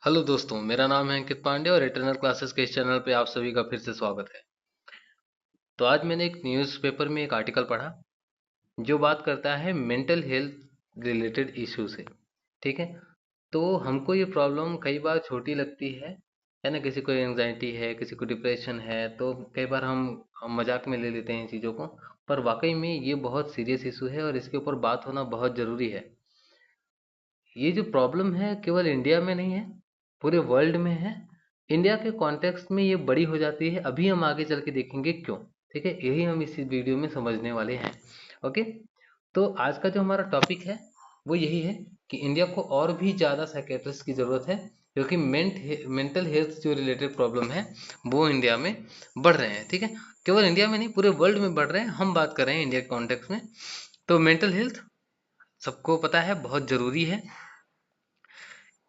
Hello दोस्तों, मेरा नाम है अंकित पांडे और इटरनल क्लासेस के इस चैनल पे आप सभी का फिर से स्वागत है। तो आज मैंने एक न्यूज़पेपर में एक आर्टिकल पढ़ा जो बात करता है मेंटल हेल्थ रिलेटेड इशू से। ठीक है। तो हमको ये प्रॉब्लम कई बार छोटी लगती है ना। किसी को एंजाइटी है, किसी को डिप्रेशन है, तो कई बार हम मजाक में ले लेते हैं इन चीज़ों को। पर वाकई में ये बहुत सीरियस इशू है और इसके ऊपर बात होना बहुत ज़रूरी है। ये जो प्रॉब्लम है केवल इंडिया में नहीं है, पूरे वर्ल्ड में है। इंडिया के कॉन्टेक्स्ट में ये बड़ी हो जाती है, अभी हम आगे चल के देखेंगे क्यों। ठीक है, यही हम इस वीडियो में समझने वाले हैं। ओके। तो आज का जो हमारा टॉपिक है वो यही है कि इंडिया को और भी ज़्यादा साइकेट्रिस्ट की ज़रूरत है, क्योंकि मेंटल हेल्थ जो रिलेटेड प्रॉब्लम है वो इंडिया में बढ़ रहे हैं। ठीक है, केवल इंडिया में नहीं पूरे वर्ल्ड में बढ़ रहे हैं। हम बात कर रहे हैं इंडिया के कॉन्टेक्स्ट में। तो मेंटल हेल्थ सबको पता है बहुत ज़रूरी है।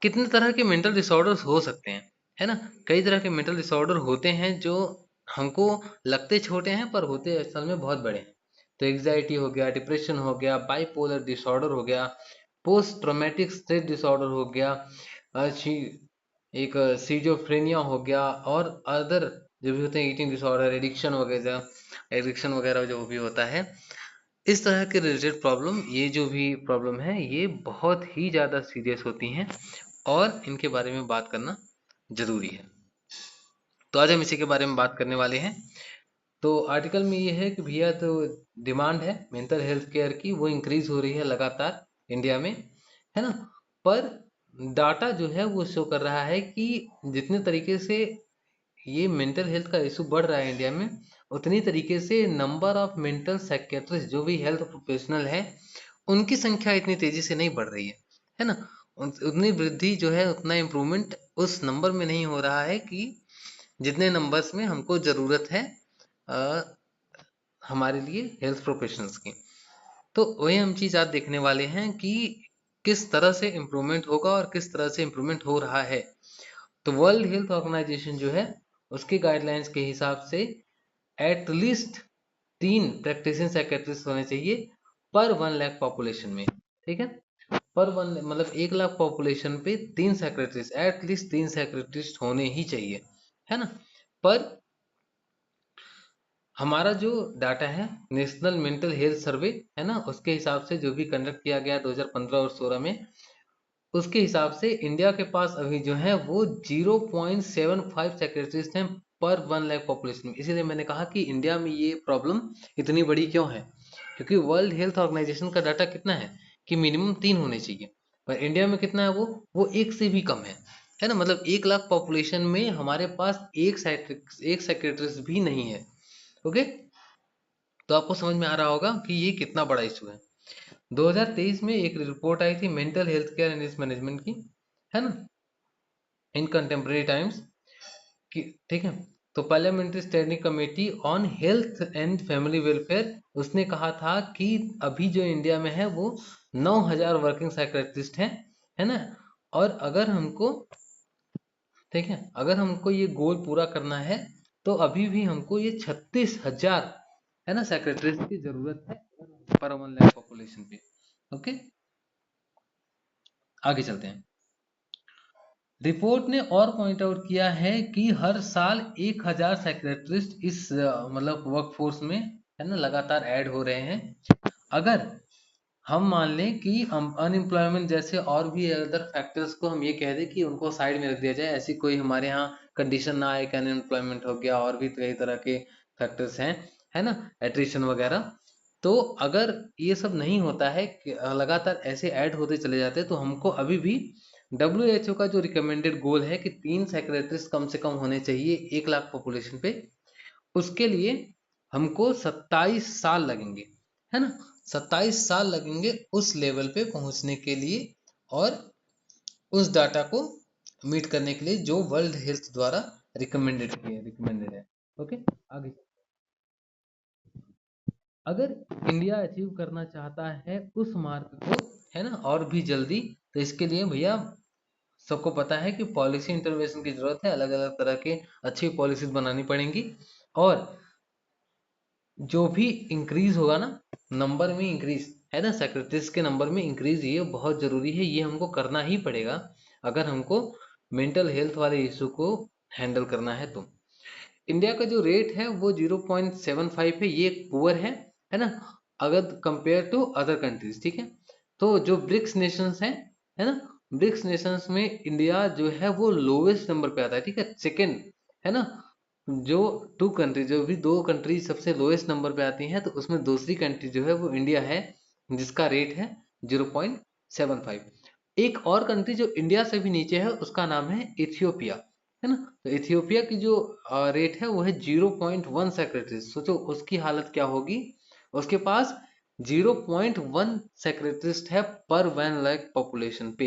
कितने तरह के मेंटल डिसऑर्डर्स हो सकते हैं, है ना। कई तरह के मेंटल डिसऑर्डर होते हैं जो हमको लगते छोटे हैं पर होते असल में बहुत बड़े हैं। तो एग्जाइटी हो गया, डिप्रेशन हो गया, बाइपोलर डिसऑर्डर हो गया, पोस्ट ट्रॉमेटिक स्ट्रेस डिसऑर्डर हो गया, एक सीजोफ्रेनिया हो गया, और अदर जो भी होते हैं, ईटिंग डिसऑर्डर, एडिक्शन वगैरह जो भी होता है। इस तरह के रिलेटेड प्रॉब्लम, ये जो भी प्रॉब्लम है ये बहुत ही ज़्यादा सीरियस होती हैं और इनके बारे में बात करना ज़रूरी है। तो आज हम इसी के बारे में बात करने वाले हैं। तो आर्टिकल में ये है कि भैया, तो डिमांड है मेंटल हेल्थ केयर की, वो इंक्रीज हो रही है लगातार इंडिया में, है ना। पर डाटा जो है वो शो कर रहा है कि जितने तरीके से ये मेंटल हेल्थ का इशू बढ़ रहा है इंडिया में, उतनी तरीके से नंबर ऑफ मेंटल साइकेट्रिस्ट जो भी हेल्थ प्रोफेशनल है उनकी संख्या इतनी तेजी से नहीं बढ़ रही है ना। उतनी वृद्धि जो है, उतना इम्प्रूवमेंट उस नंबर में नहीं हो रहा है कि जितने नंबर्स में हमको ज़रूरत है अ, हमारे लिए हेल्थ प्रोफेशनल्स की। तो वही हम चीज़ आज देखने वाले हैं कि किस तरह से इम्प्रूवमेंट होगा और किस तरह से इम्प्रूवमेंट हो रहा है। तो वर्ल्ड हेल्थ ऑर्गेनाइजेशन जो है उसके गाइडलाइंस के हिसाब से एट लीस्ट 3 प्रैक्टिसिंग साइकेट्रिस्ट होने चाहिए पर 1 लाख पॉपुलेशन में। ठीक है, पर वन मतलब 1 लाख पॉपुलेशन पे 3 साइकेट्रिस्ट, एट लीस्ट 3 साइकेट्रिस्ट होने ही चाहिए, है ना। पर हमारा जो डाटा है नेशनल मेंटल हेल्थ सर्वे, है ना, उसके हिसाब से जो भी कंडक्ट किया गया 2015 और 16 में, उसके हिसाब से इंडिया के पास अभी जो है वो 0.75 सेक्रेटरीज हैं पर 1 लाख पॉपुलेशन में। इसीलिए मैंने कहा कि इंडिया में ये प्रॉब्लम इतनी बड़ी क्यों है, क्योंकि वर्ल्ड हेल्थ ऑर्गेनाइजेशन का डाटा कितना है कि मिनिमम 3 होने चाहिए, पर इंडिया में कितना है वो एक से भी कम है ना। मतलब 1 लाख पॉपुलेशन में हमारे पास एक सेक्रेटरीज भी नहीं है। ओके। तो आपको समझ में आ रहा होगा कि ये कितना बड़ा इशू है। 2023 में एक रिपोर्ट आई थी mental health care and risk management की, है ना, इन कंटेम्प्रेरी टाइम्स की। ठीक है। तो parliamentary standing committee on health and family welfare, उसने कहा था कि अभी जो इंडिया में है वो 9,000 वर्किंग साइकेट्रिस्ट हैं, है ना। और अगर हमको, ठीक है, अगर हमको ये गोल पूरा करना है तो अभी भी हमको ये 36,000, है ना, साइकेट्रिस्ट की जरूरत है पर 1 लाख पॉपुलेशन पे। ओके, आगे चलते हैं। रिपोर्ट ने और पॉइंट आउट किया है कि हर साल 1,000 साइकेट्रिस्ट इस मतलब वर्कफोर्स में, है ना, लगातार ऐड हो रहे हैं। अगर हम मान लें कि अनएम्प्लॉयमेंट जैसे और भी अदर फैक्टर्स को हम ये कह दें कि उनको साइड में रख दिया जाए, ऐसी कोई हमारे यहाँ कंडीशन ना आए कि अनएम्प्लॉयमेंट हो गया और भी कई तरह के फैक्टर्स हैं, है ना, एट्रिशन वगैरह। तो अगर ये सब नहीं होता है कि लगातार ऐसे ऐड होते चले जाते हैं, तो हमको अभी भी WHO का जो रिकमेंडेड गोल है कि 3 साइकेट्रिस्ट कम से कम होने चाहिए 1 लाख पॉपुलेशन पे, उसके लिए हमको 27 साल लगेंगे, है ना। 27 साल लगेंगे उस लेवल पे पहुंचने के लिए और उस डाटा को मीट करने के लिए जो वर्ल्ड हेल्थ द्वारा रिकमेंडेड है। ओके, आगे। अगर इंडिया अचीव करना चाहता है उस मार्क को, है ना, और भी जल्दी, तो इसके लिए भैया सबको पता है कि पॉलिसी इंटरवेंशन की जरूरत है। अलग अलग तरह के अच्छी पॉलिसीज बनानी पड़ेंगी, और जो भी इंक्रीज होगा ना, नंबर में इंक्रीज, है ना, सेक्रेटरीज के नंबर में इंक्रीज, ये बहुत जरूरी है, ये हमको करना ही पड़ेगा अगर हमको मेंटल हेल्थ वाले इशू को हैंडल करना है तो इंडिया का जो रेट है वो 0.75 है, ये पुअर है ना, अगर कंपेयर टू अदर कंट्रीज, ठीक है। तो जो ब्रिक्स नेशंस हैं, है ना, ब्रिक्स नेशंस में इंडिया जो है वो लोवेस्ट नंबर पे आता है, ठीक है, सेकंड, है ना। जो टू कंट्री, जो भी दो कंट्री सबसे लोएस्ट नंबर पे आती हैं, तो उसमें दूसरी कंट्री जो है वो इंडिया है, जिसका रेट है 0.75। एक और कंट्री जो इंडिया से भी नीचे है उसका नाम है इथियोपिया, है ना। तो इथियोपिया की जो रेट है वो है 0.1 सेक्रेटरी। सोचो उसकी हालत क्या होगी, उसके पास 0.1 सेक्रेटरिस्ट है पर 1 लाख पॉपुलेशन पे,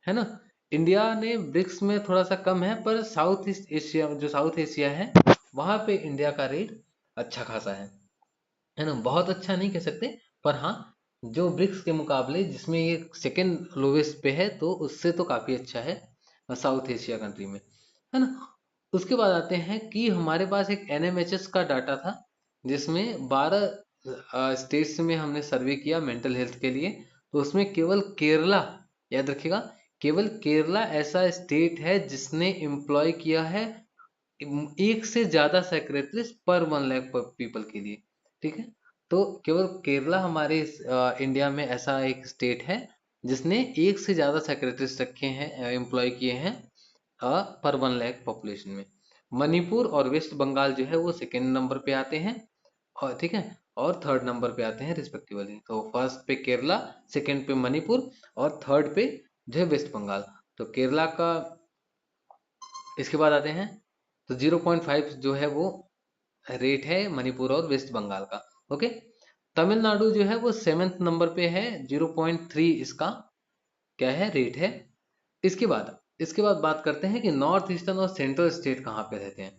है ना। इंडिया ने ब्रिक्स में थोड़ा सा कम है, पर साउथ ईस्ट एशिया, जो साउथ एशिया है वहां पे इंडिया का रेट अच्छा खासा है ना। बहुत अच्छा नहीं कह सकते, पर हाँ, जो ब्रिक्स के मुकाबले जिसमें ये सेकेंड लोवेस्ट पे है, तो उससे तो काफी अच्छा है साउथ एशिया कंट्री में, है ना। उसके बाद आते हैं कि हमारे पास एक एनएमएचएस का डाटा था, जिसमें 12 स्टेट्स में हमने सर्वे किया मेंटल हेल्थ के लिए। तो उसमें केवल केरला, याद रखिएगा, केवल केरला ऐसा स्टेट है जिसने एम्प्लॉय किया है एक से ज्यादा सेक्रेटरीज पर 1 लाख पीपल के लिए, ठीक है। तो केवल केरला हमारे इंडिया में ऐसा एक स्टेट है जिसने एक से ज्यादा सेक्रेटरीज रखे हैं, एम्प्लॉय किए हैं पर 1 लाख पॉपुलेशन में। मणिपुर और वेस्ट बंगाल जो है वो सेकेंड नंबर पे आते हैं, और ठीक है, और थर्ड नंबर पे आते हैं रिस्पेक्टिवली। तो फर्स्ट पे केरला, सेकेंड पे मणिपुर, और थर्ड पे जो है वेस्ट बंगाल। तो केरला का, इसके बाद आते हैं, तो 0.5 जो है वो रेट है मणिपुर और वेस्ट बंगाल का। ओके, तमिलनाडु जो है वो सेवेंथ नंबर पे है, 0.3 इसका क्या है, रेट है। इसके बाद बात करते हैं कि नॉर्थ ईस्टर्न और सेंट्रल स्टेट कहाँ पे रहते हैं।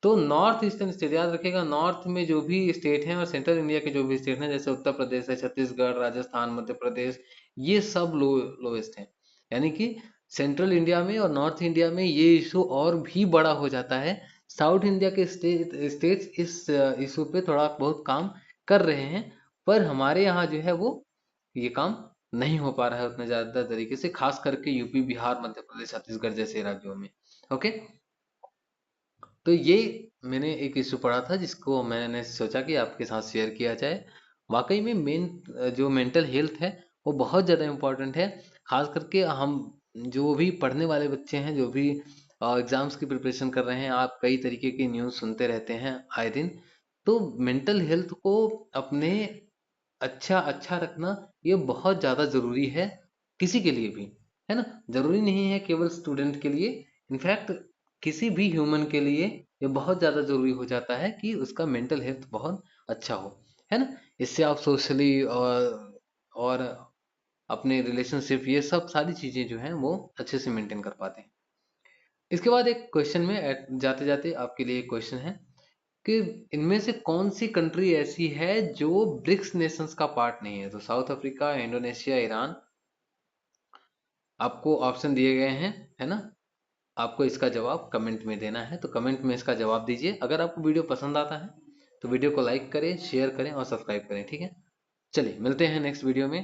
तो नॉर्थ ईस्टर्न स्टेट, याद रखिएगा, नॉर्थ में जो भी स्टेट हैं और सेंट्रल इंडिया के जो भी स्टेट हैं, जैसे उत्तर प्रदेश है, छत्तीसगढ़, राजस्थान, मध्य प्रदेश, ये सब लोएस्ट हैं। यानी कि सेंट्रल इंडिया में और नॉर्थ इंडिया में ये इशू और भी बड़ा हो जाता है। साउथ इंडिया के स्टेट्स इस इशू पे थोड़ा बहुत काम कर रहे हैं, पर हमारे यहाँ जो है वो ये काम नहीं हो पा रहा है उतने ज्यादा तरीके से, खास करके यूपी, बिहार, मध्य प्रदेश, छत्तीसगढ़ जैसे राज्यों में। ओके, तो ये मैंने एक इशू पढ़ा था जिसको मैंने सोचा कि आपके साथ शेयर किया जाए। वाकई में जो मेंटल हेल्थ है वो बहुत ज़्यादा इम्पोर्टेंट है। खास करके हम जो भी पढ़ने वाले बच्चे हैं, जो भी एग्जाम्स की प्रिपरेशन कर रहे हैं, आप कई तरीके की न्यूज़ सुनते रहते हैं आए दिन। तो मेंटल हेल्थ को अपने अच्छा अच्छा रखना ये बहुत ज़्यादा ज़रूरी है, किसी के लिए भी, है ना। ज़रूरी नहीं है केवल स्टूडेंट के लिए, इनफैक्ट किसी भी ह्यूमन के लिए ये बहुत ज़्यादा ज़रूरी हो जाता है कि उसका मेंटल हेल्थ बहुत अच्छा हो, है ना। इससे आप सोशली और अपने रिलेशनशिप, ये सब सारी चीज़ें जो हैं वो अच्छे से मेंटेन कर पाते हैं। इसके बाद एक क्वेश्चन में जाते जाते आपके लिए एक क्वेश्चन है कि इनमें से कौन सी कंट्री ऐसी है जो ब्रिक्स नेशंस का पार्ट नहीं है। तो साउथ अफ्रीका, इंडोनेशिया, ईरान, आपको ऑप्शन दिए गए हैं, है ना। आपको इसका जवाब कमेंट में देना है, तो कमेंट में इसका जवाब दीजिए। अगर आपको वीडियो पसंद आता है तो वीडियो को लाइक करें, शेयर करें और सब्सक्राइब करें, ठीक है। चलिए मिलते हैं नेक्स्ट वीडियो में।